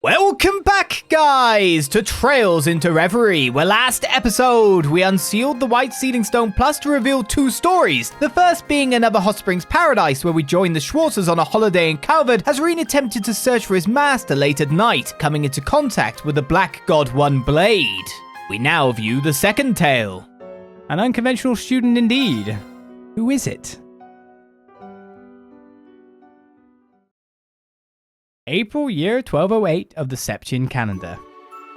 Welcome back, guys, to Trails into Reverie, where last episode we unsealed the White Sealing Stone Plus to reveal two stories. The first being another Hot Springs paradise, where we join the Schwartzes on a holiday in Calvard as Rean attempted to search for his master late at night, coming into contact with the Black God One Blade. We now view the second tale. An unconventional student indeed. Who is it? April year 1208 of the Septian calendar.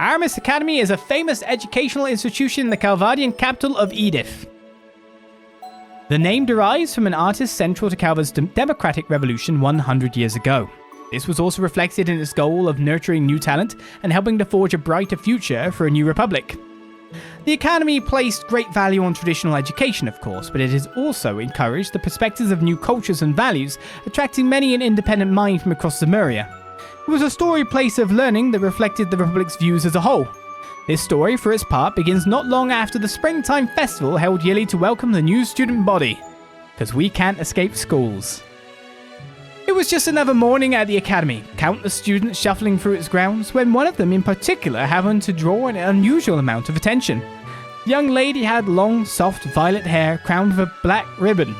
Aramis Academy is a famous educational institution in the Calvardian capital of Edith. The name derives from an artist central to Calvard's democratic revolution 100 years ago. This was also reflected in its goal of nurturing new talent and helping to forge a brighter future for a new republic. The Academy placed great value on traditional education, of course, but it has also encouraged the perspectives of new cultures and values, attracting many an independent mind from across Lemuria. It was a storied place of learning that reflected the Republic's views as a whole. This story, for its part, begins not long after the Springtime Festival held yearly to welcome the new student body. Because we can't escape schools. It was just another morning at the Academy, countless students shuffling through its grounds, when one of them in particular happened to draw an unusual amount of attention. The young lady had long, soft, violet hair crowned with a black ribbon.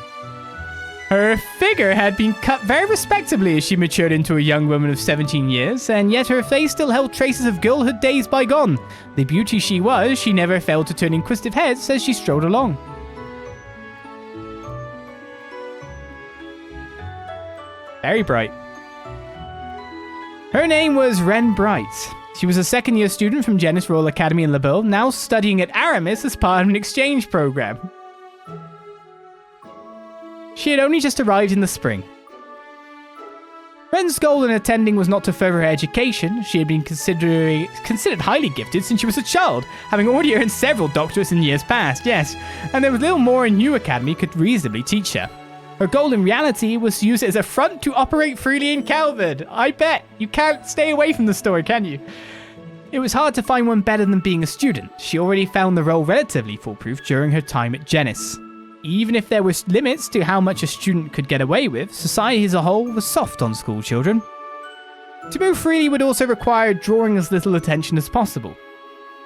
Her figure had been cut very respectably as she matured into a young woman of 17 years, and yet her face still held traces of girlhood days bygone. The beauty she was, she never failed to turn inquisitive heads as she strode along. Very bright. Her name was Renne Bright. She was a second-year student from Genis Royal Academy in Labelle, now studying at Aramis as part of an exchange program. She had only just arrived in the spring. Ren's goal in attending was not to further her education. She had been considered highly gifted since she was a child, having already earned several doctorates in years past, yes, and there was little more a new academy could reasonably teach her. Her goal in reality was to use it as a front to operate freely in Calvard. I bet. You can't stay away from the story, can you? It was hard to find one better than being a student. She already found the role relatively foolproof during her time at Genis. Even if there were limits to how much a student could get away with, society as a whole was soft on school children. To move freely would also require drawing as little attention as possible.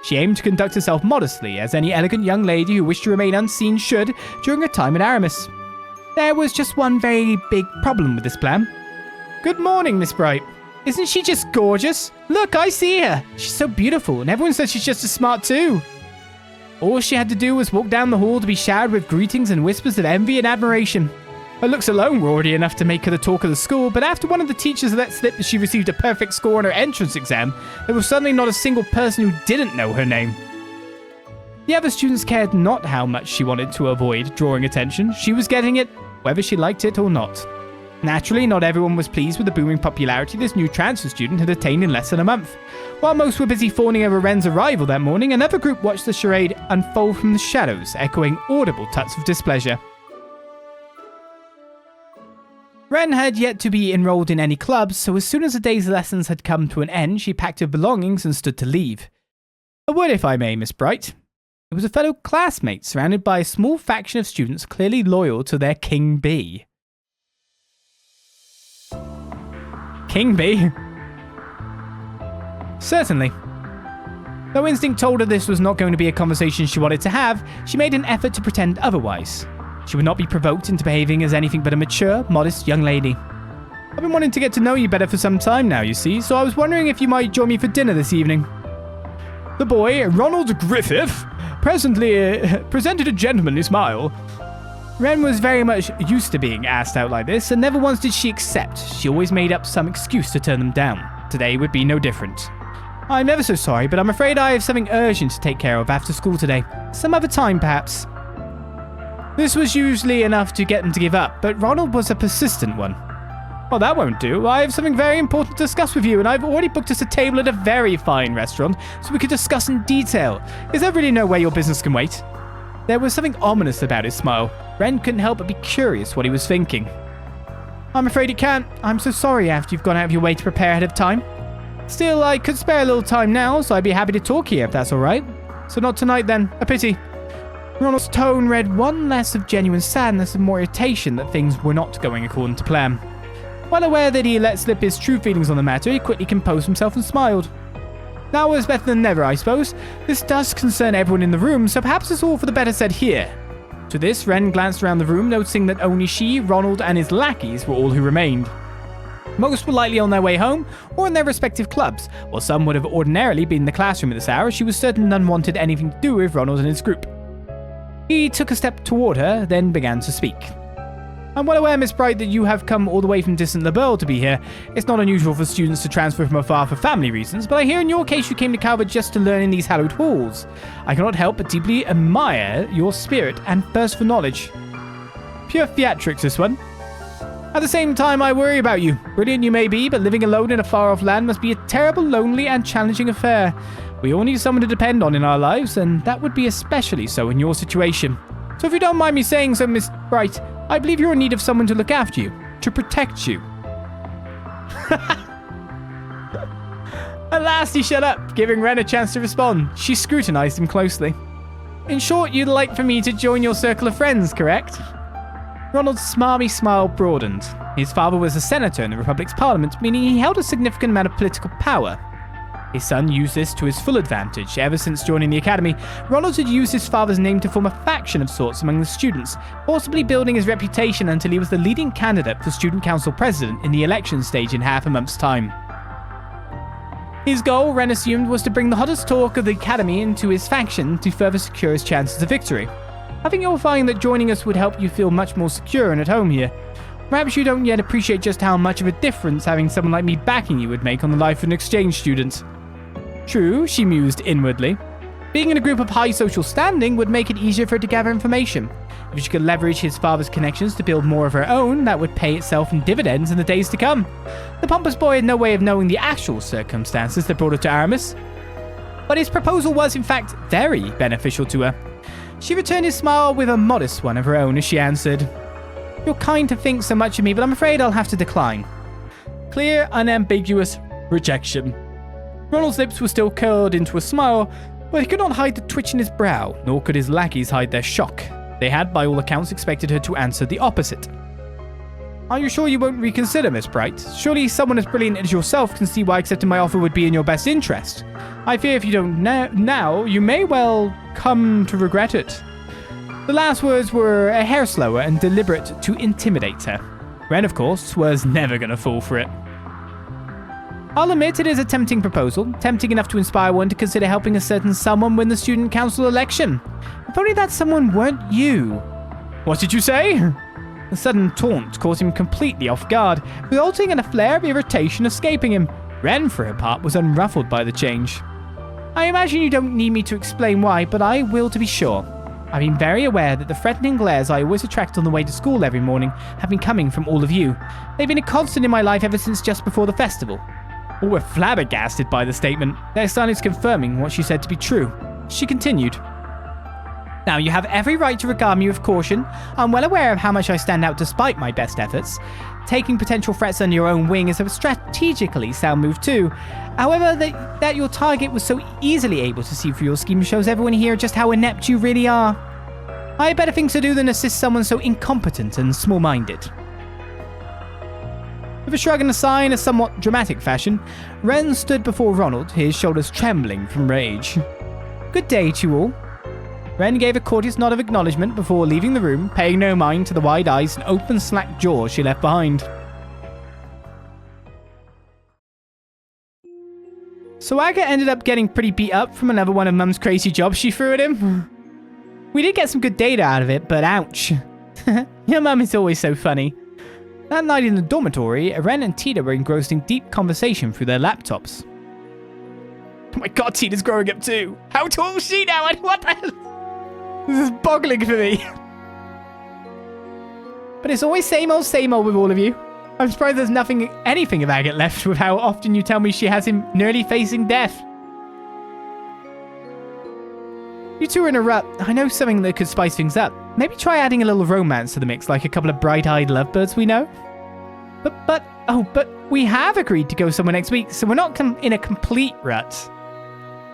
She aimed to conduct herself modestly, as any elegant young lady who wished to remain unseen should during her time at Aramis. There was just one very big problem with this plan. Good morning, Miss Bright. Isn't she just gorgeous? Look, I see her. She's so beautiful, and everyone says she's just as smart too. All she had to do was walk down the hall to be showered with greetings and whispers of envy and admiration. Her looks alone were already enough to make her the talk of the school, but after one of the teachers let slip that she received a perfect score on her entrance exam, there was suddenly not a single person who didn't know her name. The other students cared not how much she wanted to avoid drawing attention. She was getting it, whether she liked it or not. Naturally, not everyone was pleased with the booming popularity this new transfer student had attained in less than a month. While most were busy fawning over Ren's arrival that morning, another group watched the charade unfold from the shadows, echoing audible tuts of displeasure. Ren had yet to be enrolled in any clubs, so as soon as the day's lessons had come to an end, she packed her belongings and stood to leave. A word, if I may, Miss Bright. It was a fellow classmate surrounded by a small faction of students clearly loyal to their King Bee. King Bee? Certainly. Though instinct told her this was not going to be a conversation she wanted to have, she made an effort to pretend otherwise. She would not be provoked into behaving as anything but a mature, modest young lady. I've been wanting to get to know you better for some time now, you see, so I was wondering if you might join me for dinner this evening. The boy, Ronald Griffith, presently presented a gentlemanly smile. Ren was very much used to being asked out like this, and never once did she accept. She always made up some excuse to turn them down. Today would be no different. I'm ever so sorry, but I'm afraid I have something urgent to take care of after school today. Some other time, perhaps. This was usually enough to get them to give up, but Ronald was a persistent one. Well, that won't do. I have something very important to discuss with you, and I've already booked us a table at a very fine restaurant, so we could discuss in detail. Is there really no way your business can wait? There was something ominous about his smile. Ren couldn't help but be curious what he was thinking. I'm afraid it can't. I'm so sorry after you've gone out of your way to prepare ahead of time. Still, I could spare a little time now, so I'd be happy to talk here if that's alright. So not tonight then. A pity. Ronald's tone read one less of genuine sadness and more irritation that things were not going according to plan. Well aware that he let slip his true feelings on the matter, he quickly composed himself and smiled. Now was better than never, I suppose. This does concern everyone in the room, so perhaps it's all for the better said here. To this, Renne glanced around the room, noticing that only she, Ronald, and his lackeys were all who remained. Most were likely on their way home, or in their respective clubs, while some would have ordinarily been in the classroom at this hour. She was certain none wanted anything to do with Ronald and his group. He took a step toward her, then began to speak. I'm well aware, Miss Bright, that you have come all the way from distant Labelle to be here. It's not unusual for students to transfer from afar for family reasons, but I hear in your case you came to Calvard just to learn in these hallowed halls. I cannot help but deeply admire your spirit and thirst for knowledge. Pure theatrics, this one. At the same time, I worry about you. Brilliant you may be, but living alone in a far-off land must be a terrible, lonely, and challenging affair. We all need someone to depend on in our lives, and that would be especially so in your situation. So if you don't mind me saying so, Miss Bright, I believe you're in need of someone to look after you, to protect you. At last he shut up, giving Renne a chance to respond. She scrutinized him closely. In short, you'd like for me to join your circle of friends, correct? Ronald's smarmy smile broadened. His father was a senator in the Republic's parliament, meaning he held a significant amount of political power. His son used this to his full advantage. Ever since joining the academy, Ronald had used his father's name to form a faction of sorts among the students, possibly building his reputation until he was the leading candidate for student council president in the election stage in half a month's time. His goal, Renne assumed, was to bring the hottest talk of the academy into his faction to further secure his chances of victory. I think you'll find that joining us would help you feel much more secure and at home here. Perhaps you don't yet appreciate just how much of a difference having someone like me backing you would make on the life of an exchange student. True, she mused inwardly. Being in a group of high social standing would make it easier for her to gather information. If she could leverage his father's connections to build more of her own, that would pay itself in dividends in the days to come. The pompous boy had no way of knowing the actual circumstances that brought her to Aramis, but his proposal was in fact very beneficial to her. She returned his smile with a modest one of her own as she answered, You're kind to think so much of me, but I'm afraid I'll have to decline. Clear, unambiguous rejection. Ronald's lips were still curled into a smile, but he could not hide the twitch in his brow, nor could his lackeys hide their shock. They had, by all accounts, expected her to answer the opposite. Are you sure you won't reconsider, Miss Bright? Surely someone as brilliant as yourself can see why accepting my offer would be in your best interest. I fear if you don't now, you may well come to regret it. The last words were a hair slower and deliberate to intimidate her. Renne, of course, was never going to fall for it. I'll admit it is a tempting proposal, tempting enough to inspire one to consider helping a certain someone win the student council election. If only that someone weren't you. What did you say? The sudden taunt caught him completely off guard, resulting in a flare of irritation escaping him. Renne, for her part, was unruffled by the change. I imagine you don't need me to explain why, but I will to be sure. I've been very aware that the threatening glares I always attract on the way to school every morning have been coming from all of you. They've been a constant in my life ever since just before the festival. All were flabbergasted by the statement, their silence confirming what she said to be true. She continued. Now, you have every right to regard me with caution. I'm well aware of how much I stand out despite my best efforts. Taking potential threats under your own wing is a strategically sound move too. However, that your target was so easily able to see through your scheme shows everyone here just how inept you really are. I have better things to do than assist someone so incompetent and small-minded. With a shrug and a sigh in a somewhat dramatic fashion, Renne stood before Ronald, his shoulders trembling from rage. Good day to you all. Renne gave a courteous nod of acknowledgement before leaving the room, paying no mind to the wide eyes and open slack jaws she left behind. So Aga ended up getting pretty beat up from another one of Mum's crazy jobs she threw at him. We did get some good data out of it, but ouch. Your Mum is always so funny. That night in the dormitory, Renne and Tita were engrossed in deep conversation through their laptops. Oh my god, Tita's growing up too. How tall is she now? What the hell? This is boggling for me. But it's always same old with all of you. I'm surprised there's anything of Agate left with how often you tell me she has him nearly facing death. You two are in a rut. I know something that could spice things up. Maybe try adding a little romance to the mix, like a couple of bright-eyed lovebirds we know. But we have agreed to go somewhere next week, so we're not in a complete rut.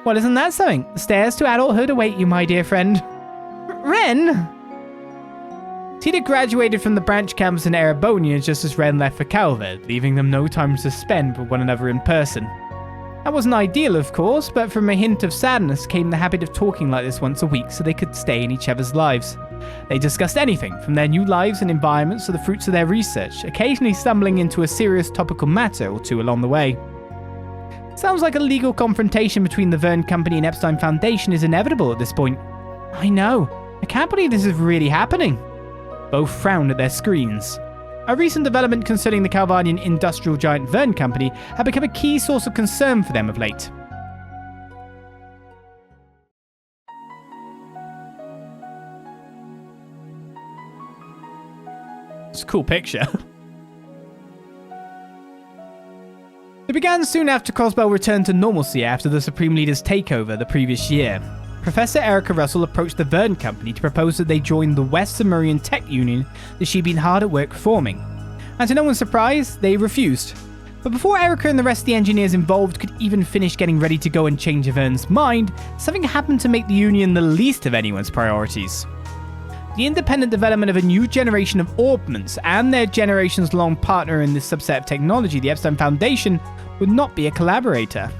Well, isn't that something? The stairs to adulthood await you, my dear friend. Renne? Tita graduated from the branch campus in Erebonia just as Renne left for Calvard, leaving them no time to spend with one another in person. That wasn't ideal, of course, but from a hint of sadness came the habit of talking like this once a week so they could stay in each other's lives. They discussed anything, from their new lives and environments to the fruits of their research, occasionally stumbling into a serious topical matter or two along the way. Sounds like a legal confrontation between the Verne Company and Epstein Foundation is inevitable at this point. I know. I can't believe this is really happening. Both frowned at their screens. A recent development concerning the Calvardian industrial giant Verne Company had become a key source of concern for them of late. It's a cool picture. It began soon after Crossbell returned to normalcy after the Supreme Leader's takeover the previous year. Professor Erica Russell approached the Verne Company to propose that they join the West Zamurian Tech Union that she'd been hard at work forming. And to no one's surprise, they refused. But before Erica and the rest of the engineers involved could even finish getting ready to go and change Verne's mind, something happened to make the Union the least of anyone's priorities. The independent development of a new generation of orbments and their generations-long partner in this subset of technology, the Epstein Foundation, would not be a collaborator.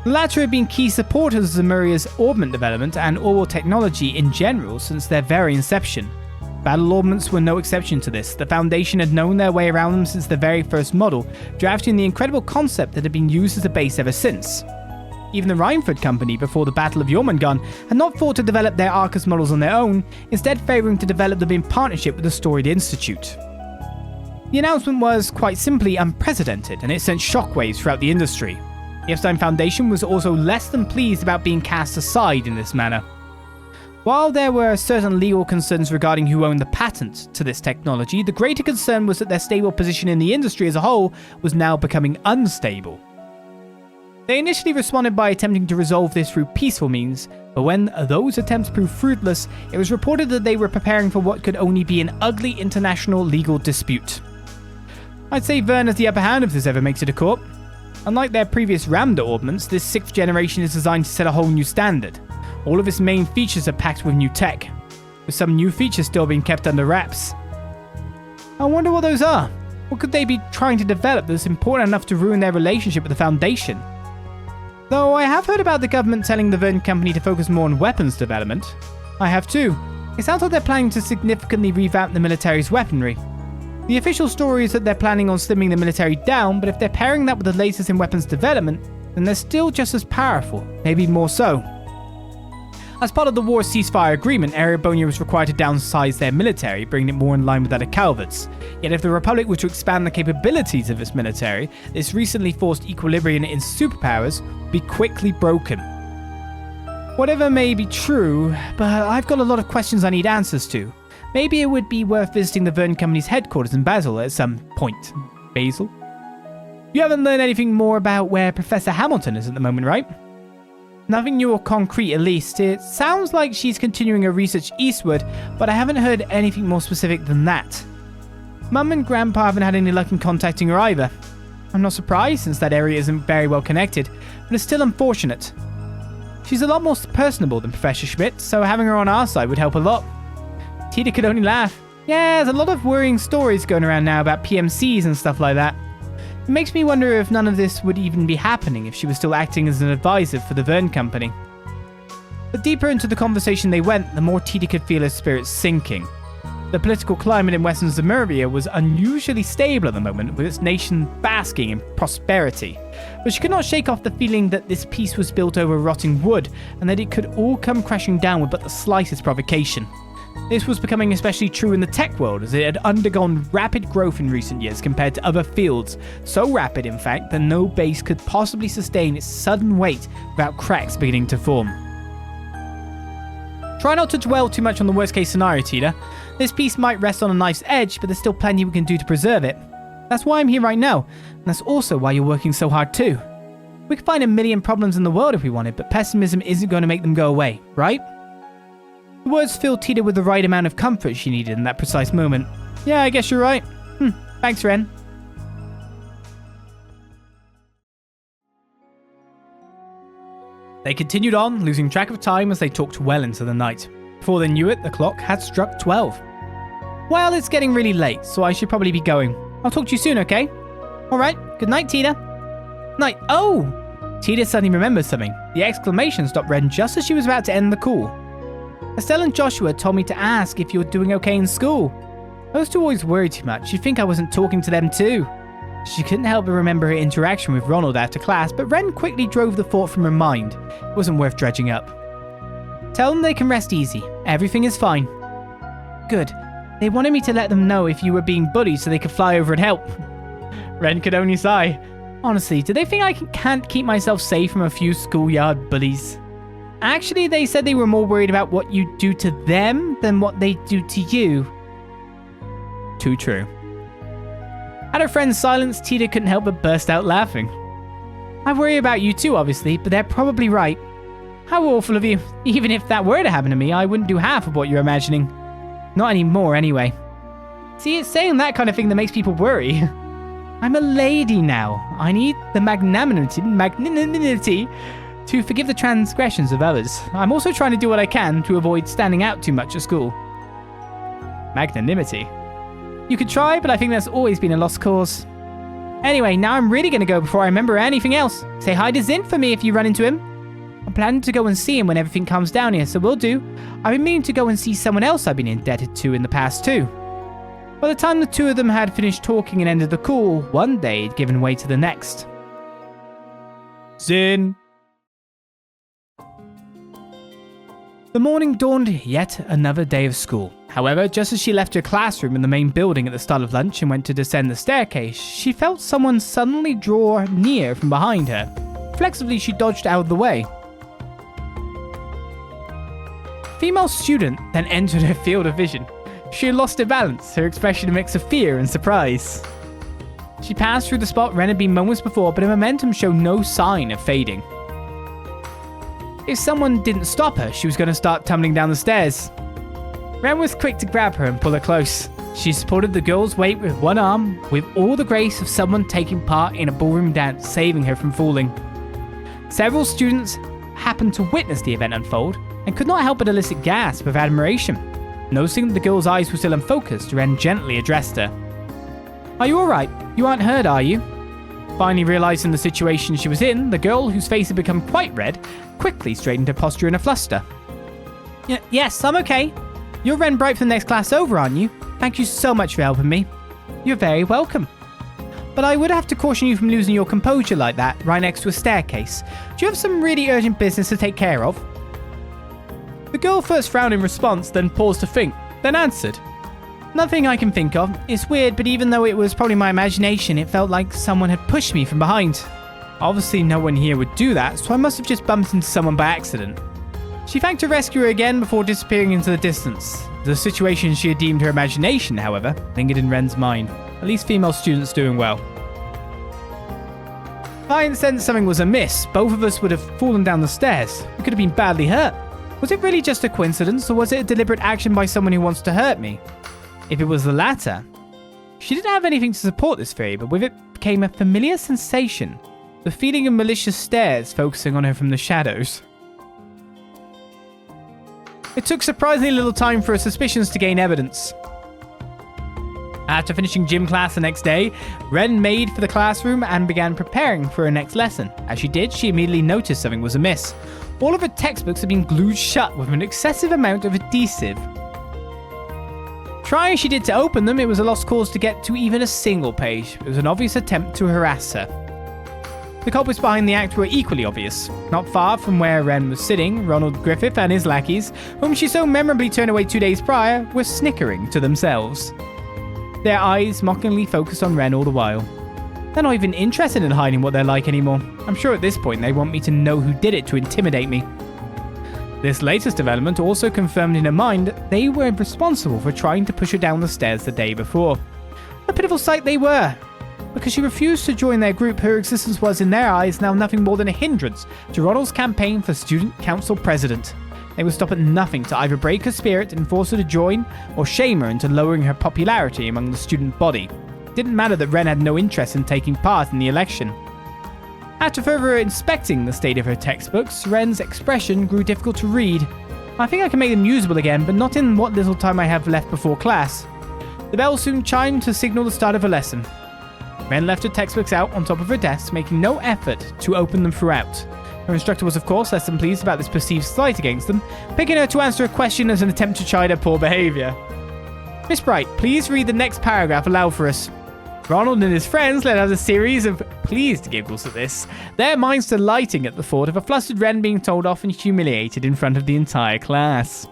The latter had been key supporters of Zamuria's orbment development and orbital technology in general since their very inception. Battle orbments were no exception to this. The Foundation had known their way around them since the very first model, drafting the incredible concept that had been used as a base ever since. Even the Reinford Company, before the Battle of Jormungand, had not thought to develop their Arcus models on their own, instead favouring to develop them in partnership with the Storied Institute. The announcement was, quite simply, unprecedented, and it sent shockwaves throughout the industry. The Epstein Foundation was also less than pleased about being cast aside in this manner. While there were certain legal concerns regarding who owned the patent to this technology, the greater concern was that their stable position in the industry as a whole was now becoming unstable. They initially responded by attempting to resolve this through peaceful means, but when those attempts proved fruitless, it was reported that they were preparing for what could only be an ugly international legal dispute. I'd say Verne has the upper hand if this ever makes it to court. Unlike their previous Ramda orbments, this 6th generation is designed to set a whole new standard. All of its main features are packed with new tech, with some new features still being kept under wraps. I wonder what those are. What could they be trying to develop that's important enough to ruin their relationship with the Foundation? Though I have heard about the government telling the Verne Company to focus more on weapons development. I have too. It sounds like they're planning to significantly revamp the military's weaponry. The official story is that they're planning on slimming the military down, but if they're pairing that with the latest in weapons development, then they're still just as powerful, maybe more so. As part of the war ceasefire agreement, Erebonia was required to downsize their military, bringing it more in line with that of Calvard's. Yet if the Republic were to expand the capabilities of its military, this recently forced equilibrium in superpowers would be quickly broken. Whatever may be true, but I've got a lot of questions I need answers to. Maybe it would be worth visiting the Verne Company's headquarters in Basel at some point. Basel? You haven't learned anything more about where Professor Hamilton is at the moment, right? Nothing new or concrete, at least. It sounds like she's continuing her research eastward, but I haven't heard anything more specific than that. Mum and Grandpa haven't had any luck in contacting her either. I'm not surprised, since that area isn't very well connected, but it's still unfortunate. She's a lot more personable than Professor Schmidt, so having her on our side would help a lot. Tita could only laugh. Yeah, there's a lot of worrying stories going around now about PMCs and stuff like that. It makes me wonder if none of this would even be happening if she was still acting as an advisor for the Verne Company. The deeper into the conversation they went, the more Tita could feel her spirits sinking. The political climate in Western Zamuria was unusually stable at the moment, with its nation basking in prosperity. But she could not shake off the feeling that this peace was built over rotting wood, and that it could all come crashing down with but the slightest provocation. This was becoming especially true in the tech world, as it had undergone rapid growth in recent years compared to other fields, so rapid in fact that no base could possibly sustain its sudden weight without cracks beginning to form. Try not to dwell too much on the worst case scenario, Tita. This piece might rest on a knife's edge, but there's still plenty we can do to preserve it. That's why I'm here right now, and that's also why you're working so hard too. We could find a million problems in the world if we wanted, but pessimism isn't going to make them go away, right? The words filled Tita with the right amount of comfort she needed in that precise moment. Yeah, I guess you're right. Thanks, Renne. They continued on, losing track of time as they talked well into the night. Before they knew it, the clock had struck 12. Well, it's getting really late, so I should probably be going. I'll talk to you soon, okay? Alright, good night, Tina. Night. Oh! Tina suddenly remembers something. The exclamation stopped Ren just as she was about to end the call. Estelle and Joshua told me to ask if you're doing okay in school. Those two always worry too much. You'd think I wasn't talking to them too. She couldn't help but remember her interaction with Ronald after class, but Ren quickly drove the thought from her mind. It wasn't worth dredging up. Tell them they can rest easy. Everything is fine. Good. They wanted me to let them know if you were being bullied so they could fly over and help. Ren could only sigh. Honestly, do they think I can't keep myself safe from a few schoolyard bullies? Actually, they said they were more worried about what you do to them than what they do to you. Too true. At her friend's silence, Tina couldn't help but burst out laughing. I worry about you too, obviously, but they're probably right. How awful of you. Even if that were to happen to me, I wouldn't do half of what you're imagining. Not anymore, anyway. See, it's saying that kind of thing that makes people worry. I'm a lady now. I need the magnanimity to forgive the transgressions of others. I'm also trying to do what I can to avoid standing out too much at school. Magnanimity? You could try, but I think that's always been a lost cause. Anyway, now I'm really going to go before I remember anything else. Say hi to Zin for me if you run into him. I'm planning to go and see him when everything comes down here, so we'll do. I've been meaning to go and see someone else I've been indebted to in the past too. By the time the two of them had finished talking and ended the call, one day had given way to the next. Zin. The morning dawned yet another day of school. However, just as she left her classroom in the main building at the start of lunch and went to descend the staircase, she felt someone suddenly draw near from behind her. Reflexively, she dodged out of the way. Female student then entered her field of vision. She had lost her balance, her expression a mix of fear and surprise. She passed through the spot Ren had been moments before, but her momentum showed no sign of fading. If someone didn't stop her, she was going to start tumbling down the stairs. Ren was quick to grab her and pull her close. She supported the girl's weight with one arm, with all the grace of someone taking part in a ballroom dance, saving her from falling. Several students happened to witness the event unfold and could not help but elicit gasps of admiration. Noticing that the girl's eyes were still unfocused, Ren gently addressed her. Are you alright? You aren't hurt, are you? Finally realizing the situation she was in, the girl, whose face had become quite red, quickly straightened her posture in a fluster. Yes, I'm okay. You're Renne Bright from the next class over, aren't you? Thank you so much for helping me. You're very welcome. But I would have to caution you from losing your composure like that, right next to a staircase. Do you have some really urgent business to take care of? The girl first frowned in response, then paused to think, then answered. Nothing I can think of. It's weird, but even though it was probably my imagination, it felt like someone had pushed me from behind. Obviously, no one here would do that, so I must have just bumped into someone by accident. She thanked her rescuer again before disappearing into the distance. The situation she had deemed her imagination, however, lingered in Ren's mind. At least female students doing well. If I hadn't sensed something was amiss, both of us would have fallen down the stairs. We could have been badly hurt. Was it really just a coincidence, or was it a deliberate action by someone who wants to hurt me? If it was the latter, she didn't have anything to support this theory, but with it came a familiar sensation. The feeling of malicious stares focusing on her from the shadows. It took surprisingly little time for her suspicions to gain evidence. After finishing gym class the next day, Ren made for the classroom and began preparing for her next lesson. As she did, she immediately noticed something was amiss. All of her textbooks had been glued shut with an excessive amount of adhesive. Try as she did to open them, it was a lost cause to get to even a single page. It was an obvious attempt to harass her. The culprits behind the act were equally obvious. Not far from where Ren was sitting, Ronald Griffith and his lackeys, whom she so memorably turned away 2 days prior, were snickering to themselves. Their eyes mockingly focused on Ren all the while. They're not even interested in hiding what they're like anymore. I'm sure at this point they want me to know who did it to intimidate me. This latest development also confirmed in her mind that they were responsible for trying to push her down the stairs the day before. A pitiful sight they were. Because she refused to join their group, her existence was, in their eyes, now nothing more than a hindrance to Ronald's campaign for student council president. They would stop at nothing to either break her spirit and force her to join, or shame her into lowering her popularity among the student body. It didn't matter that Ren had no interest in taking part in the election. After further inspecting the state of her textbooks, Ren's expression grew difficult to read. I think I can make them usable again, but not in what little time I have left before class. The bell soon chimed to signal the start of a lesson. Ren left her textbooks out on top of her desk, making no effort to open them throughout. Her instructor was, of course, less than pleased about this perceived slight against them, picking her to answer a question as an attempt to chide her poor behavior. Miss Bright, please read the next paragraph aloud for us. Ronald and his friends let out a series of pleased giggles at this, their minds delighting at the thought of a flustered Ren being told off and humiliated in front of the entire class.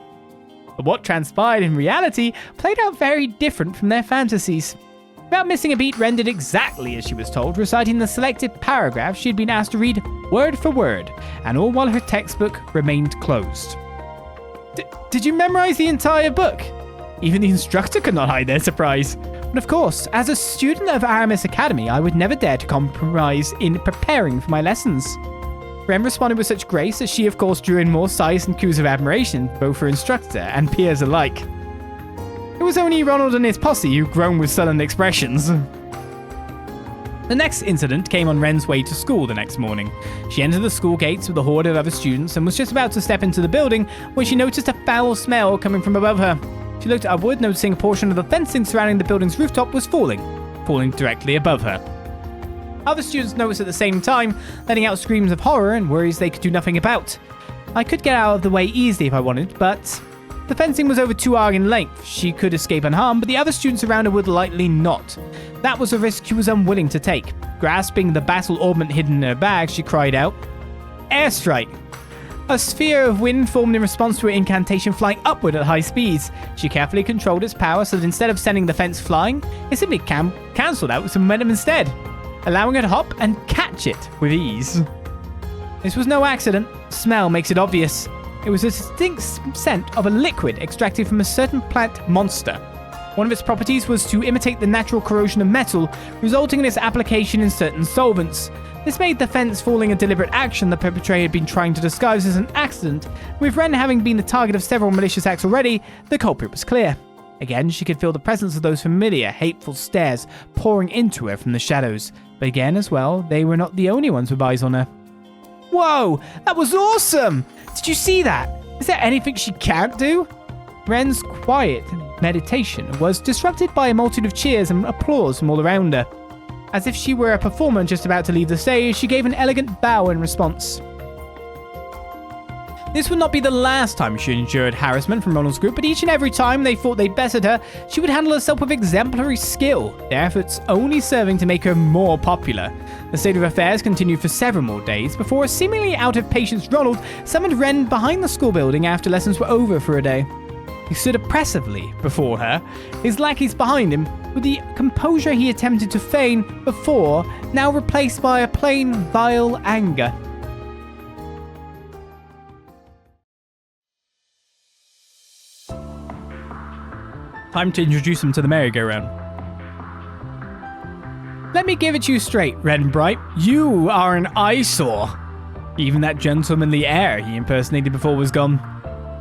But what transpired in reality played out very different from their fantasies. Without missing a beat, Ren did exactly as she was told, reciting the selected paragraph she had been asked to read word for word, and all while her textbook remained closed. Did you memorize the entire book? Even the instructor could not hide their surprise. But of course, as a student of Aramis Academy, I would never dare to compromise in preparing for my lessons. Ren responded with such grace that she, of course, drew in more sighs and coos of admiration, both for instructor and peers alike. It was only Ronald and his posse who groaned with sullen expressions. The next incident came on Ren's way to school the next morning. She entered the school gates with a horde of other students and was just about to step into the building when she noticed a foul smell coming from above her. She looked upward, noticing a portion of the fencing surrounding the building's rooftop was falling directly above her. Other students noticed at the same time, letting out screams of horror and worries they could do nothing about. I could get out of the way easily if I wanted, but the fencing was over 2 arc in length. She could escape unharmed, but the other students around her would likely not. That was a risk she was unwilling to take. Grasping the battle ornament hidden in her bag, she cried out, "Airstrike!" A sphere of wind formed in response to her incantation flying upward at high speeds. She carefully controlled its power so that instead of sending the fence flying, it simply cancelled out with some momentum instead, allowing her to hop and catch it with ease. This was no accident. Smell makes it obvious. It was a distinct scent of a liquid extracted from a certain plant monster. One of its properties was to imitate the natural corrosion of metal, resulting in its application in certain solvents. This made the fence falling a deliberate action the perpetrator had been trying to disguise as an accident. With Ren having been the target of several malicious acts already, the culprit was clear. Again, she could feel the presence of those familiar, hateful stares pouring into her from the shadows. But again, as well, they were not the only ones with eyes on her. Whoa! That was awesome! Did you see that? Is there anything she can't do? Ren's quiet meditation was disrupted by a multitude of cheers and applause from all around her. As if she were a performer just about to leave the stage, she gave an elegant bow in response. This would not be the last time she endured harassment from Ronald's group, but each and every time they thought they bested her, she would handle herself with exemplary skill, their efforts only serving to make her more popular. The state of affairs continued for several more days before a seemingly out of patience Ronald summoned Ren behind the school building after lessons were over for a day. He stood oppressively before her, his lackeys behind him, with the composure he attempted to feign before, now replaced by a plain, vile anger. Time to introduce him to the merry-go-round. Let me give it to you straight, Renne Bright. You are an eyesore. Even that gentlemanly air he impersonated before was gone.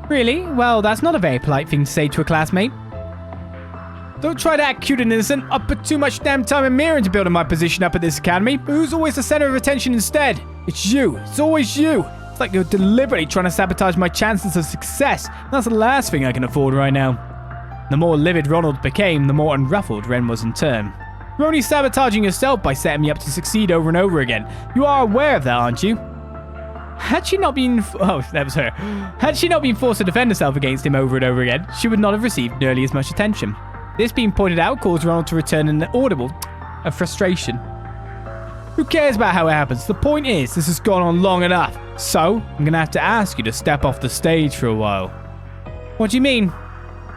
Really? Well, that's not a very polite thing to say to a classmate. Don't try to act cute and innocent. I put too much damn time and mirroring to building my position up at this academy. But who's always the center of attention instead? It's you. It's always you. It's like you're deliberately trying to sabotage my chances of success. That's the last thing I can afford right now. The more livid Ronald became, the more unruffled Ren was in turn. You're only sabotaging yourself by setting me up to succeed over and over again. You are aware of that, aren't you? Had she not been... Oh, that was her. Had she not been forced to defend herself against him over and over again, she would not have received nearly as much attention. This being pointed out caused Ronald to return an audible of frustration. Who cares about how it happens? The point is, this has gone on long enough. So, I'm going to have to ask you to step off the stage for a while. What do you mean?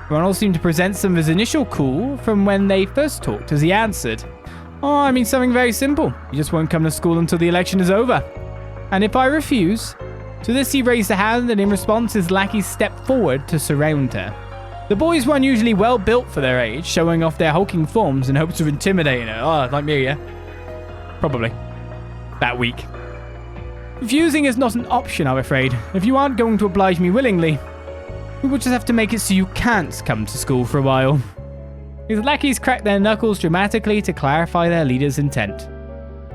Ronald seemed to present some of his initial cool from when they first talked as he answered. Oh, I mean something very simple. You just won't come to school until the election is over. And if I refuse? To this he raised a hand and in response his lackeys stepped forward to surround her. The boys were unusually well built for their age, showing off their hulking forms in hopes of intimidating her. Oh, like me, yeah? Probably. That weak. Refusing is not an option, I'm afraid. If you aren't going to oblige me willingly, we will just have to make it so you can't come to school for a while. His lackeys cracked their knuckles dramatically to clarify their leader's intent.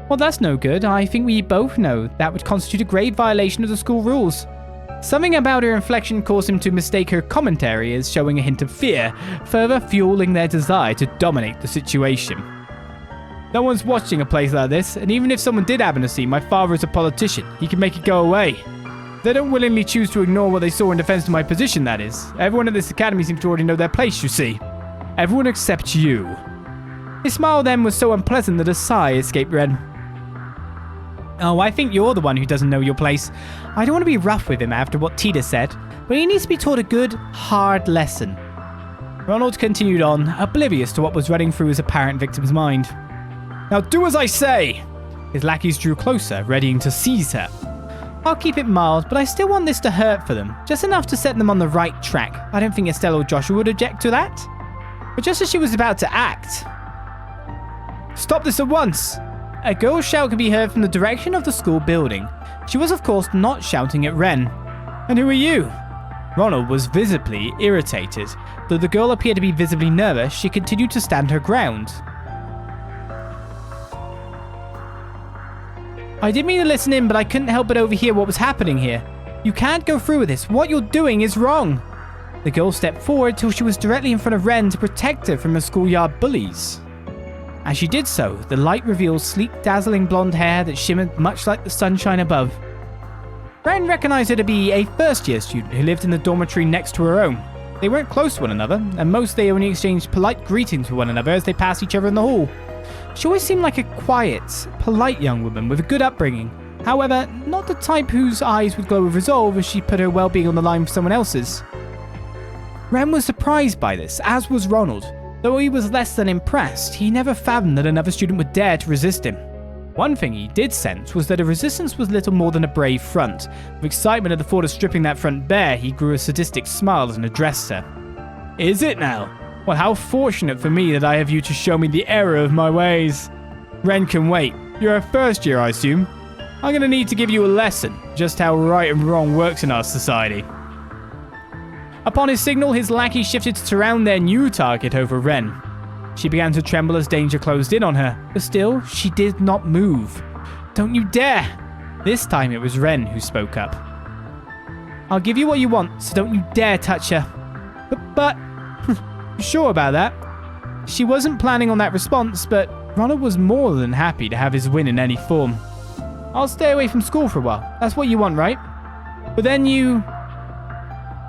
Well, that's no good. I think we both know that would constitute a grave violation of the school rules. Something about her inflection caused him to mistake her commentary as showing a hint of fear, further fueling their desire to dominate the situation. No one's watching a place like this, and even if someone did happen to see my father is a politician, he can make it go away. They don't willingly choose to ignore what they saw in defense of my position, that is. Everyone at this academy seems to already know their place, you see. Everyone except you. His smile then was so unpleasant that a sigh escaped Renne. Oh, I think you're the one who doesn't know your place. I don't want to be rough with him after what Tita said, but he needs to be taught a good, hard lesson. Ronald continued on, oblivious to what was running through his apparent victim's mind. Now do as I say! His lackeys drew closer, readying to seize her. I'll keep it mild, but I still want this to hurt for them, just enough to set them on the right track. I don't think Estelle or Joshua would object to that. But just as she was about to act... Stop this at once! A girl's shout could be heard from the direction of the school building. She was of course not shouting at Renne. And who are you? Ronald was visibly irritated. Though the girl appeared to be visibly nervous, she continued to stand her ground. I didn't mean to listen in, but I couldn't help but overhear what was happening here. You can't go through with this. What you're doing is wrong. The girl stepped forward till she was directly in front of Renne to protect her from the schoolyard bullies. As she did so, the light revealed sleek, dazzling blonde hair that shimmered much like the sunshine above. Renne recognized her to be a first-year student who lived in the dormitory next to her own. They weren't close to one another, and most they only exchanged polite greetings with one another as they passed each other in the hall. She always seemed like a quiet, polite young woman with a good upbringing. However, not the type whose eyes would glow with resolve as she put her well-being on the line for someone else's. Renne was surprised by this, as was Ronald. Though he was less than impressed, he never fathomed that another student would dare to resist him. One thing he did sense was that a resistance was little more than a brave front. With excitement at the thought of stripping that front bare, he grew a sadistic smile and addressed her. Is it now? Well, how fortunate for me that I have you to show me the error of my ways. Renne can wait. You're a first year, I assume. I'm going to need to give you a lesson, just how right and wrong works in our society. Upon his signal, his lackey shifted to surround their new target over Renne. She began to tremble as danger closed in on her, but still, she did not move. Don't you dare! This time it was Renne who spoke up. I'll give you what you want, so don't you dare touch her. But you sure about that? She wasn't planning on that response, but Ronald was more than happy to have his win in any form. I'll stay away from school for a while. That's what you want, right? But then you...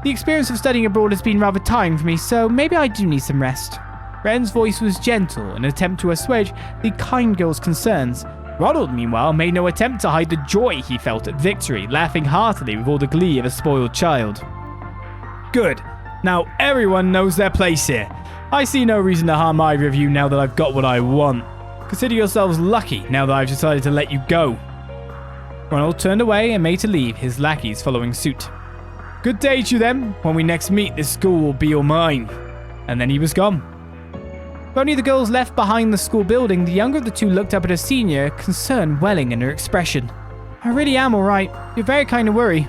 The experience of studying abroad has been rather tiring for me, so maybe I do need some rest. Renne's voice was gentle, an attempt to assuage the kind girl's concerns. Ronald, meanwhile, made no attempt to hide the joy he felt at victory, laughing heartily with all the glee of a spoiled child. Good. Now everyone knows their place here. I see no reason to harm either of you now that I've got what I want. Consider yourselves lucky now that I've decided to let you go. Ronald turned away and made to leave, his lackeys following suit. Good day to you then. When we next meet, this school will be all mine. And then he was gone. With only the girls left behind the school building, the younger of the two looked up at her senior, concern welling in her expression. I really am alright. You're very kind to worry.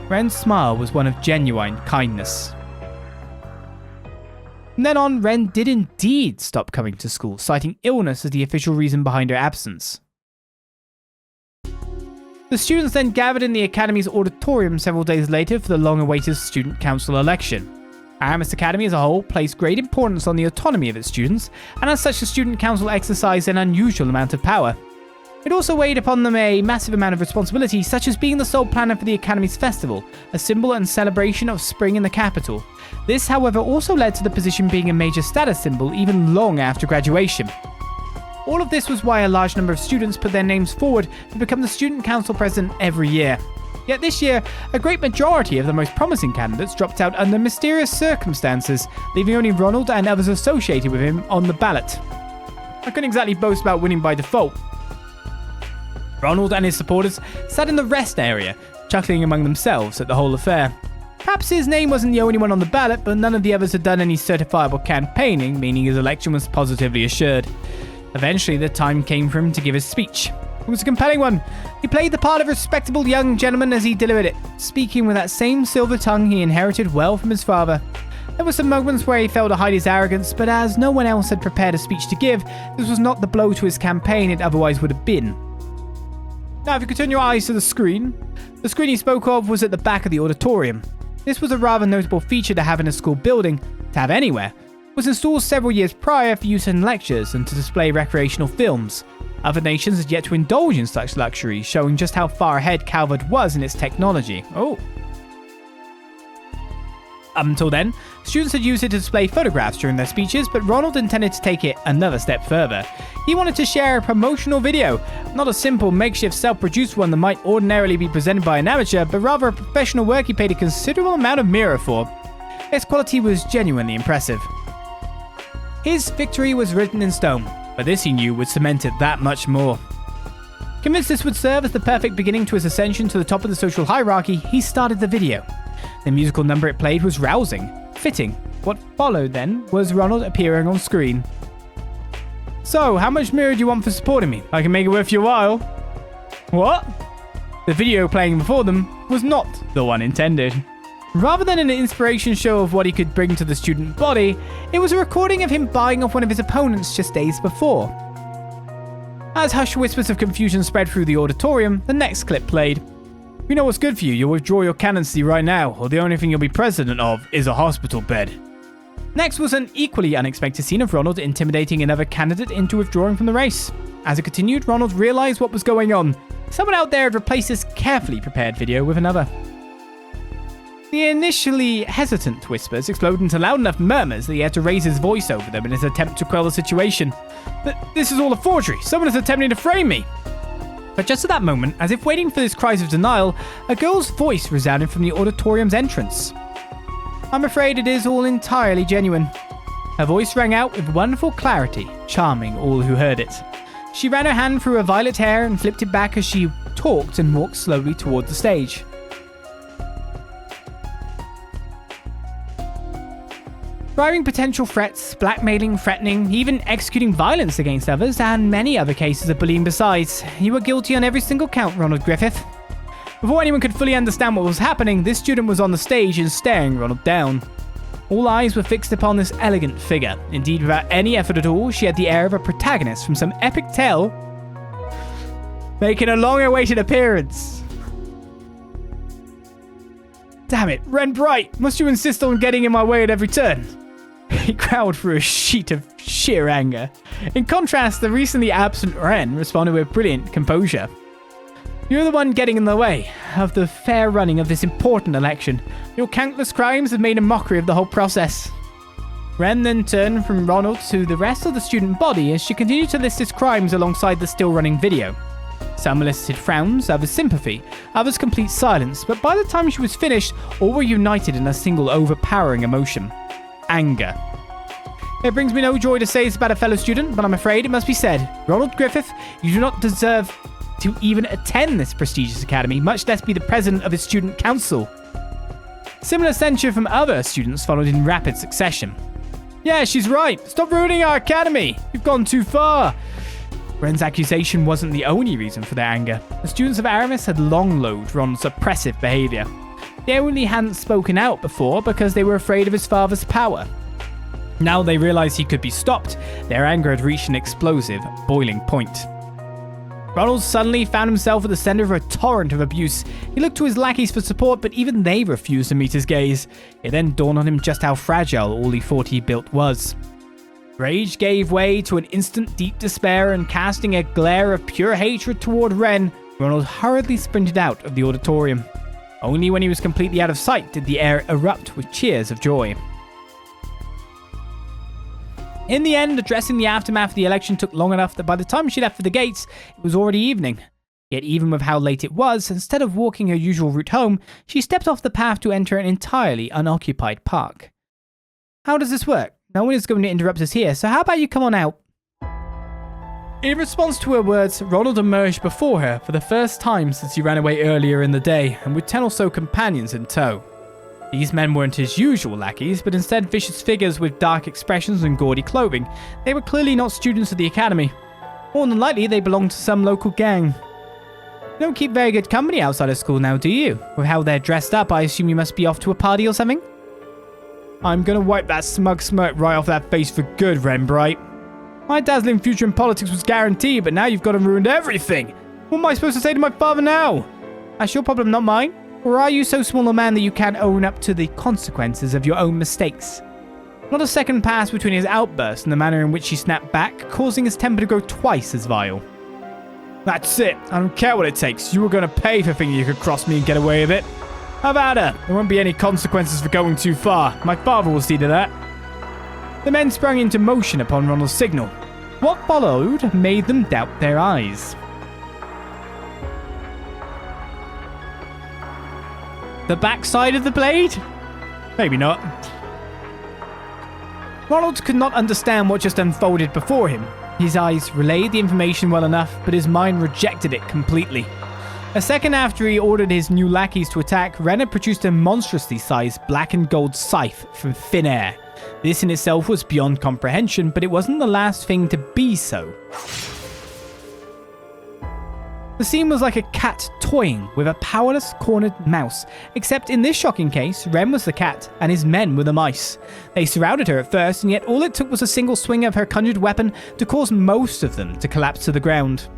Renne's smile was one of genuine kindness. From then on, Renne did indeed stop coming to school, citing illness as the official reason behind her absence. The students then gathered in the Academy's auditorium several days later for the long-awaited Student Council election. Aramis Academy as a whole placed great importance on the autonomy of its students, and as such the Student Council exercised an unusual amount of power. It also weighed upon them a massive amount of responsibility, such as being the sole planner for the Academy's festival, a symbol and celebration of spring in the capital. This, however, also led to the position being a major status symbol even long after graduation. All of this was why a large number of students put their names forward to become the Student Council president every year. Yet this year, a great majority of the most promising candidates dropped out under mysterious circumstances, leaving only Ronald and others associated with him on the ballot. I couldn't exactly boast about winning by default. Ronald and his supporters sat in the rest area, chuckling among themselves at the whole affair. Perhaps his name wasn't the only one on the ballot, but none of the others had done any certifiable campaigning, meaning his election was positively assured. Eventually, the time came for him to give his speech. It was a compelling one. He played the part of a respectable young gentleman as he delivered it, speaking with that same silver tongue he inherited well from his father. There were some moments where he failed to hide his arrogance, but as no one else had prepared a speech to give, this was not the blow to his campaign it otherwise would have been. Now, if you could turn your eyes to the screen he spoke of was at the back of the auditorium. This was a rather notable feature to have in a school building, to have anywhere. It was installed several years prior for use in lectures and to display recreational films. Other nations had yet to indulge in such luxury, showing just how far ahead Calvard was in its technology. Up until then, students had used it to display photographs during their speeches, but Ronald intended to take it another step further. He wanted to share a promotional video, not a simple makeshift self-produced one that might ordinarily be presented by an amateur, but rather a professional work he paid a considerable amount of mirror for. Its quality was genuinely impressive. His victory was written in stone, but this he knew would cement it that much more. Convinced this would serve as the perfect beginning to his ascension to the top of the social hierarchy, he started the video. The musical number it played was rousing, fitting. What followed then was Ronald appearing on screen. So, how much mirror do you want for supporting me? I can make it worth your while. What? The video playing before them was not the one intended. Rather than an inspiration show of what he could bring to the student body, it was a recording of him buying off one of his opponents just days before. As hushed whispers of confusion spread through the auditorium, the next clip played. We know what's good for you. You'll withdraw your candidacy right now, or the only thing you'll be president of is a hospital bed. Next was an equally unexpected scene of Ronald intimidating another candidate into withdrawing from the race. As it continued, Ronald realized what was going on. Someone out there had replaced this carefully prepared video with another. The initially hesitant whispers exploded into loud enough murmurs that he had to raise his voice over them in his attempt to quell the situation. This is all a forgery. Someone is attempting to frame me. But just at that moment, as if waiting for his cries of denial, a girl's voice resounded from the auditorium's entrance. I'm afraid it is all entirely genuine. Her voice rang out with wonderful clarity, charming all who heard it. She ran her hand through her violet hair and flipped it back as she talked and walked slowly toward the stage. Bribing potential threats, blackmailing, threatening, even executing violence against others, and many other cases of bullying besides. You were guilty on every single count, Ronald Griffith. Before anyone could fully understand what was happening, this student was on the stage and staring Ronald down. All eyes were fixed upon this elegant figure. Indeed, without any effort at all, she had the air of a protagonist from some epic tale, making a long-awaited appearance. Damn it, Renne Bright, must you insist on getting in my way at every turn? He growled through a sheet of sheer anger. In contrast, the recently absent Rean responded with brilliant composure. You're the one getting in the way of the fair running of this important election. Your countless crimes have made a mockery of the whole process. Rean then turned from Ronald to the rest of the student body as she continued to list his crimes alongside the still-running video. Some elicited frowns, others sympathy, others complete silence, but by the time she was finished, all were united in a single overpowering emotion. Anger. It brings me no joy to say this about a fellow student, but I'm afraid it must be said. Ronald Griffith, you do not deserve to even attend this prestigious academy, much less be the president of its student council. Similar censure from other students followed in rapid succession. Yeah, she's right. Stop ruining our academy. You've gone too far. Ren's accusation wasn't the only reason for their anger. The students of Aramis had long loathed Ronald's oppressive behavior. They only hadn't spoken out before because they were afraid of his father's power. Now they realized he could be stopped. Their anger had reached an explosive, boiling point. Ronald suddenly found himself at the center of a torrent of abuse. He looked to his lackeys for support, but even they refused to meet his gaze. It then dawned on him just how fragile all he thought he built was. Rage gave way to an instant deep despair, and casting a glare of pure hatred toward Rean, Ronald hurriedly sprinted out of the auditorium. Only when he was completely out of sight did the air erupt with cheers of joy. In the end, addressing the aftermath of the election took long enough that by the time she left for the gates, it was already evening. Yet even with how late it was, instead of walking her usual route home, she stepped off the path to enter an entirely unoccupied park. How does this work? No one is going to interrupt us here, so how about you come on out? In response to her words, Ronald emerged before her for the first time since he ran away earlier in the day, and with 10 or so companions in tow. These men weren't his usual lackeys, but instead vicious figures with dark expressions and gaudy clothing. They were clearly not students of the academy. More than likely, they belonged to some local gang. You don't keep very good company outside of school now, do you? With how they're dressed up, I assume you must be off to a party or something? I'm gonna wipe that smug smirk right off that face for good, Renne Bright. My dazzling future in politics was guaranteed, but now you've got to ruin everything. What am I supposed to say to my father now? That's your problem, not mine. Or are you so small a man that you can't own up to the consequences of your own mistakes? Not a second passed between his outburst and the manner in which she snapped back, causing his temper to grow twice as vile. That's it. I don't care what it takes. You were going to pay for thinking you could cross me and get away with it. Have at her. There won't be any consequences for going too far. My father will see to that. The men sprang into motion upon Ronald's signal. What followed made them doubt their eyes. The backside of the blade? Maybe not. Ronald could not understand what just unfolded before him. His eyes relayed the information well enough, but his mind rejected it completely. A second after he ordered his new lackeys to attack, Renne produced a monstrously sized black and gold scythe from thin air. This in itself was beyond comprehension, but it wasn't the last thing to be so. The scene was like a cat toying with a powerless cornered mouse, except in this shocking case, Ren was the cat and his men were the mice. They surrounded her at first, and yet all it took was a single swing of her conjured weapon to cause most of them to collapse to the ground.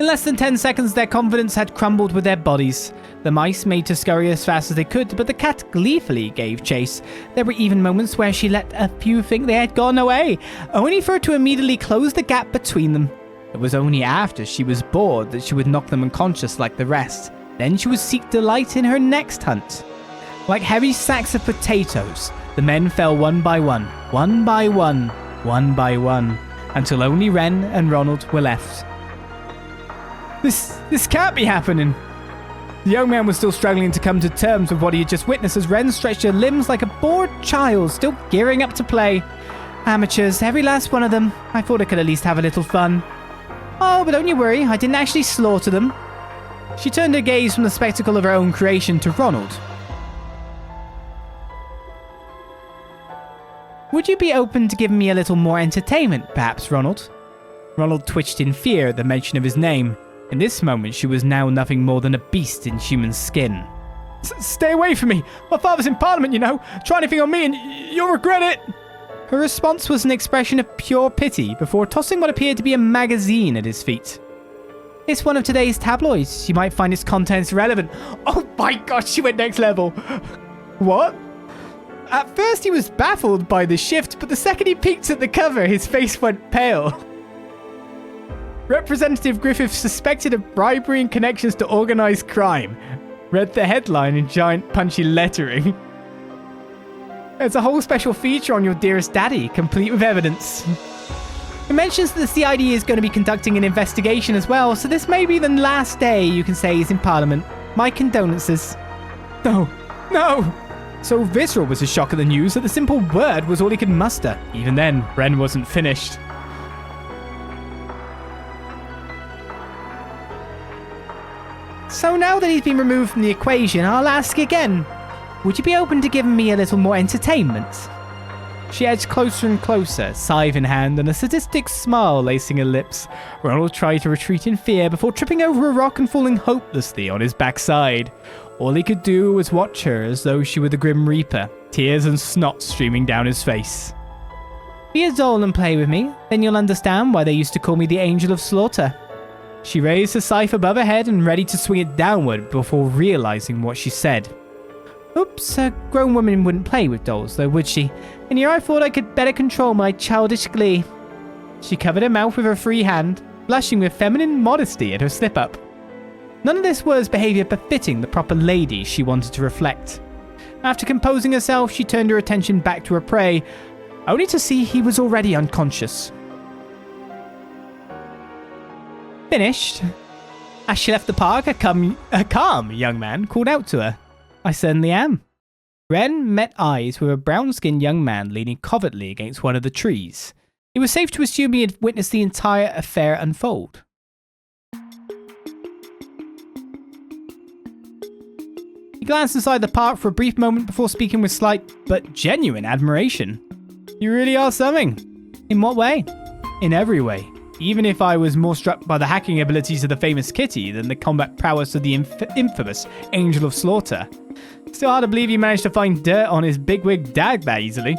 In less than 10 seconds, their confidence had crumbled with their bodies. The mice made to scurry as fast as they could, but the cat gleefully gave chase. There were even moments where she let a few think they had gone away, only for her to immediately close the gap between them. It was only after she was bored that she would knock them unconscious like the rest. Then she would seek delight in her next hunt. Like heavy sacks of potatoes, the men fell one by one, one by one, one by one, until only Ren and Ronald were left. This can't be happening. The young man was still struggling to come to terms with what he had just witnessed as Ren stretched her limbs like a bored child, still gearing up to play. Amateurs, every last one of them. I thought I could at least have a little fun. Oh, but don't you worry, I didn't actually slaughter them. She turned her gaze from the spectacle of her own creation to Ronald. Would you be open to giving me a little more entertainment, perhaps, Ronald? Ronald twitched in fear at the mention of his name. In this moment, she was now nothing more than a beast in human skin. Stay away from me! My father's in Parliament, you know! Try anything on me and you'll regret it! Her response was an expression of pure pity before tossing what appeared to be a magazine at his feet. It's one of today's tabloids. You might find its contents relevant. Oh my gosh, she went next level. What? At first he was baffled by the shift, but the second he peeked at the cover, his face went pale. Representative Griffith suspected of bribery and connections to organized crime. Read the headline in giant punchy lettering. There's a whole special feature on Your Dearest Daddy, complete with evidence. It mentions that the CID is going to be conducting an investigation as well, so this may be the last day you can say he's in Parliament. My condolences. No. So visceral was his shock at the news that the simple word was all he could muster. Even then, Ren wasn't finished. So now that he's been removed from the equation, I'll ask again. Would you be open to giving me a little more entertainment? She edged closer and closer, scythe in hand, and a sadistic smile lacing her lips. Ronald tried to retreat in fear before tripping over a rock and falling hopelessly on his backside. All he could do was watch her as though she were the Grim Reaper, tears and snot streaming down his face. Be a doll and play with me, then you'll understand why they used to call me the Angel of Slaughter. She raised her scythe above her head and ready to swing it downward before realizing what she said. Oops, a grown woman wouldn't play with dolls, though, would she? And here I thought I could better control my childish glee. She covered her mouth with her free hand, blushing with feminine modesty at her slip-up. None of this was behavior befitting the proper lady she wanted to reflect. After composing herself, she turned her attention back to her prey, only to see he was already unconscious. Finished? As she left the park, a calm young man called out to her. I certainly am. Ren met eyes with a brown-skinned young man leaning covertly against one of the trees. It was safe to assume he had witnessed the entire affair unfold. He glanced inside the park for a brief moment before speaking with slight but genuine admiration. You really are something. In what way? In every way. Even if I was more struck by the hacking abilities of the famous Kitty than the combat prowess of the infamous Angel of Slaughter. Still hard to believe you managed to find dirt on his bigwig dag that easily.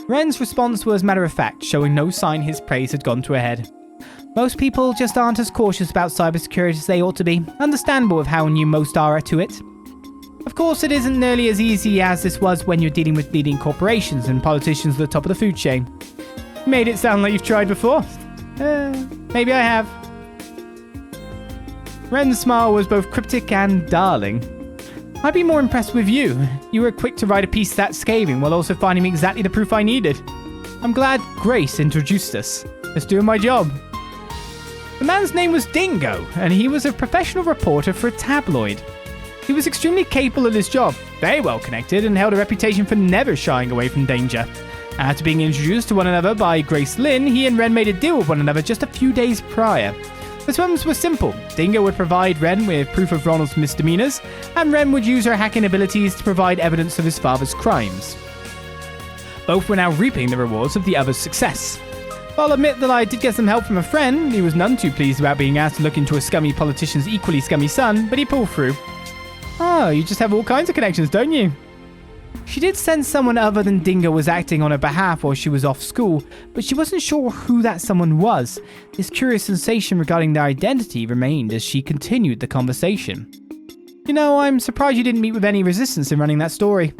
Ren's response was matter of fact, showing no sign his praise had gone to her head. Most people just aren't as cautious about cybersecurity as they ought to be, understandable of how new most are to it. Of course, it isn't nearly as easy as this was when you're dealing with leading corporations and politicians at the top of the food chain. You made it sound like you've tried before. Maybe I have. Ren's smile was both cryptic and darling. I'd be more impressed with you. You were quick to write a piece that scathing while also finding me exactly the proof I needed. I'm glad Grace introduced us. Just doing my job. The man's name was Dingo, and he was a professional reporter for a tabloid. He was extremely capable at his job, very well connected, and held a reputation for never shying away from danger. After being introduced to one another by Grace Lynn, he and Ren made a deal with one another just a few days prior. The terms were simple. Dingo would provide Ren with proof of Ronald's misdemeanors, and Ren would use her hacking abilities to provide evidence of his father's crimes. Both were now reaping the rewards of the other's success. I'll admit that I did get some help from a friend. He was none too pleased about being asked to look into a scummy politician's equally scummy son, but he pulled through. Oh, you just have all kinds of connections, don't you? She did sense someone other than Dingo was acting on her behalf while she was off school, but she wasn't sure who that someone was. This curious sensation regarding their identity remained as she continued the conversation. You know, I'm surprised you didn't meet with any resistance in running that story.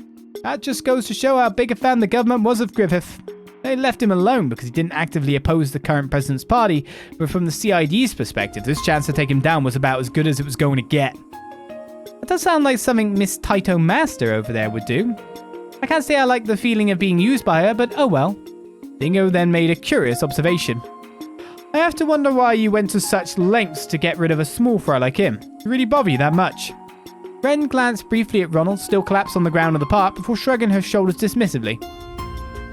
That just goes to show how big a fan the government was of Griffith. They left him alone because he didn't actively oppose the current president's party, but from the CID's perspective, this chance to take him down was about as good as it was going to get. That does sound like something Miss Taito Master over there would do. I can't say I like the feeling of being used by her, but oh well. Dingo then made a curious observation. I have to wonder why you went to such lengths to get rid of a small fry like him. It really bother you that much? Ren glanced briefly at Ronald, still collapsed on the ground of the park, before shrugging her shoulders dismissively.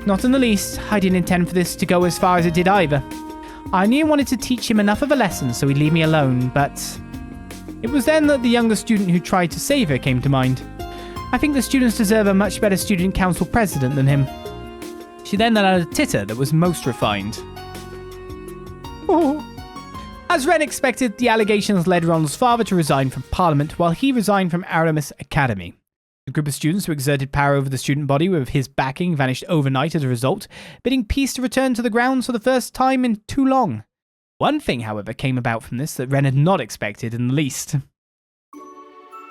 Not in the least. I didn't intend for this to go as far as it did either. I only wanted to teach him enough of a lesson so he'd leave me alone, but... It was then that the younger student who tried to save her came to mind. I think the students deserve a much better student council president than him. She then let out a titter that was most refined. Oh. As Ren expected, the allegations led Ronald's father to resign from Parliament while he resigned from Aramis Academy. The group of students who exerted power over the student body with his backing vanished overnight as a result, bidding peace to return to the grounds for the first time in too long. One thing, however, came about from this that Ren had not expected in the least.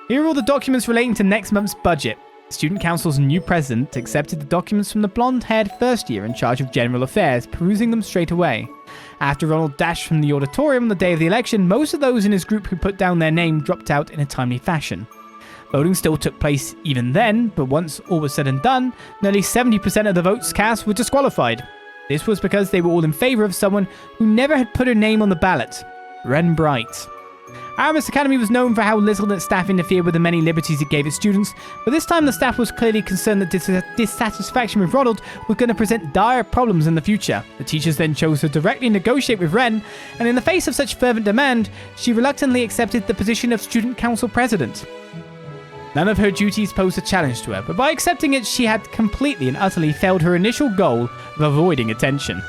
Here are all the documents relating to next month's budget. The Student Council's new president accepted the documents from the blonde-haired first year in charge of general affairs, perusing them straight away. After Ronald dashed from the auditorium on the day of the election, most of those in his group who put down their name dropped out in a timely fashion. Voting still took place even then, but once all was said and done, nearly 70% of the votes cast were disqualified. This was because they were all in favour of someone who never had put her name on the ballot, Renne Bright. Aramis Academy was known for how little its staff interfered with the many liberties it gave its students, but this time the staff was clearly concerned that dissatisfaction with Ronald was going to present dire problems in the future. The teachers then chose to directly negotiate with Ren, and in the face of such fervent demand, she reluctantly accepted the position of student council president. None of her duties posed a challenge to her, but by accepting it, she had completely and utterly failed her initial goal of avoiding attention.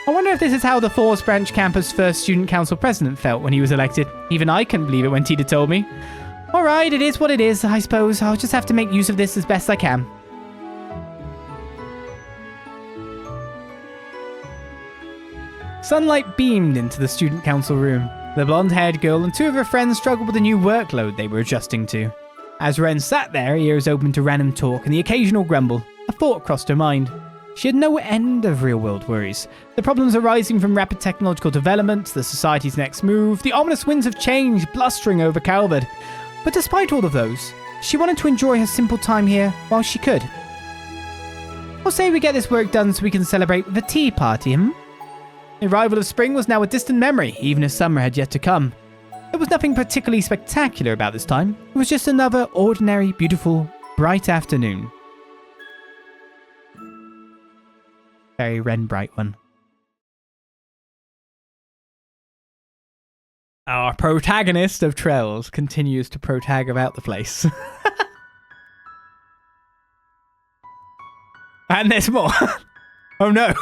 I wonder if this is how the Forest Branch campus' first student council president felt when he was elected. Even I couldn't believe it when Tita told me. Alright, it is what it is, I suppose. I'll just have to make use of this as best I can. Sunlight beamed into the student council room. The blonde-haired girl and two of her friends struggled with the new workload they were adjusting to. As Ren sat there, ears open to random talk and the occasional grumble, a thought crossed her mind. She had no end of real-world worries. The problems arising from rapid technological development, the society's next move, the ominous winds of change blustering over Calvard. But despite all of those, she wanted to enjoy her simple time here while she could. We'll say we get this work done so we can celebrate with a tea party, The arrival of spring was now a distant memory, even if summer had yet to come. There was nothing particularly spectacular about this time. It was just another ordinary, beautiful, bright afternoon. Very Renne Bright one. Our protagonist of Trells continues to protag about the place. And there's more. Oh no.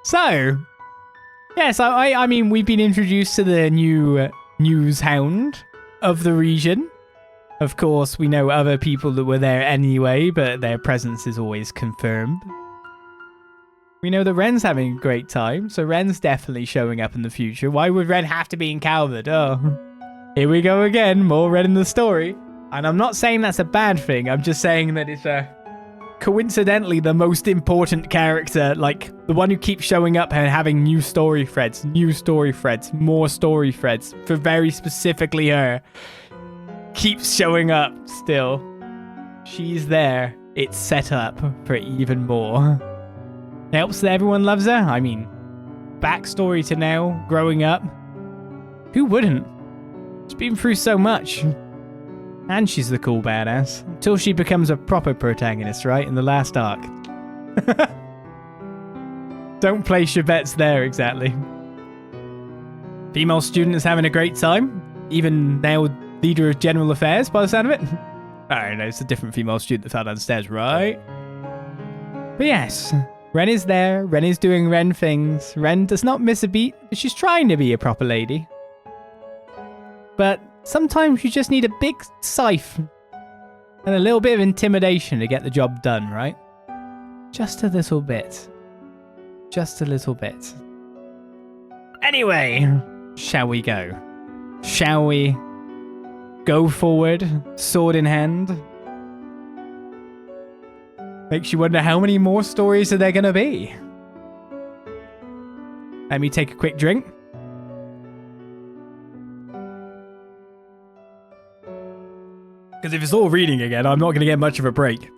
So, yes, I mean, we've been introduced to the new news hound of the region. Of course, we know other people that were there anyway, but their presence is always confirmed. We know that Ren's having a great time, so Ren's definitely showing up in the future. Why would Ren have to be in Calvard? Oh, here we go again. More Ren in the story. And I'm not saying that's a bad thing. I'm just saying that it's coincidentally the most important character, like the one who keeps showing up and having new story threads, more story threads for very specifically her. Keeps showing up still. She's there. It's set up for even more. Helps that everyone loves her. I mean, backstory to now, growing up. Who wouldn't? She's been through so much. And she's the cool badass. Until she becomes a proper protagonist, right? In the last arc. Don't place your bets there, exactly. Female student is having a great time. Even now, leader of general affairs, by the sound of it. I don't know, it's a different female student that fell downstairs, right? But yes, Ren is there. Ren is doing Ren things. Ren does not miss a beat, but she's trying to be a proper lady. But sometimes you just need a big scythe and a little bit of intimidation to get the job done, right? Just a little bit. Just a little bit. Anyway, shall we go? Shall we go forward, sword in hand? Makes you wonder how many more stories are there going to be. Let me take a quick drink. Because if it's all reading again, I'm not going to get much of a break.